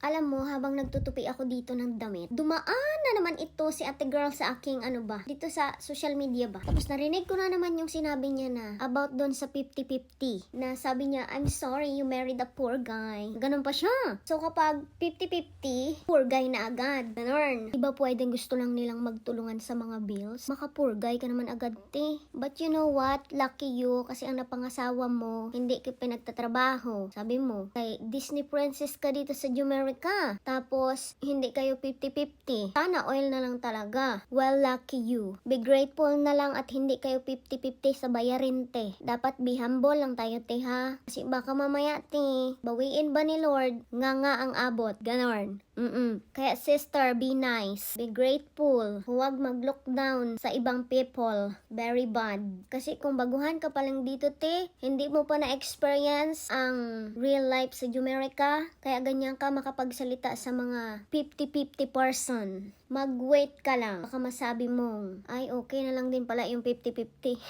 Alam mo, habang nagtutupi ako dito ng damit, dumaan na naman ito si ate girl sa aking dito sa social media ba. Tapos narinig ko na naman yung sinabi niya na about doon sa 50-50. Na sabi niya, I'm sorry you married a poor guy. Ganun pa siya. So kapag 50-50, poor guy na agad. Ganun. Diba pwedeng gusto lang nilang magtulungan sa mga bills? Maka poor guy ka naman agad, te. But you know what? Lucky you kasi ang napangasawa mo, hindi ka pinagtatrabaho. Sabi mo, kay Disney princess ka dito sa Jumerica. Tapos, hindi kayo 50-50. Sana oil na lang talaga. Well, lucky you. Be grateful na lang at hindi kayo 50-50 sa bayarin, te. Dapat be humble lang tayo, te, ha? Kasi baka mamaya, te, bawiin ba ni Lord? Nga ang abot. Ganon. Kaya sister, be nice. Be grateful. Huwag mag-look down sa ibang people. Very bad. Kasi kung baguhan ka pa lang dito, te, hindi mo pa na-experience ang real life sa Jumerica. Kaya ganyan ka makapagsalita sa mga 50-50 person. Mag-wait ka lang. Baka masabi mong, ay okay na lang din pala yung 50-50.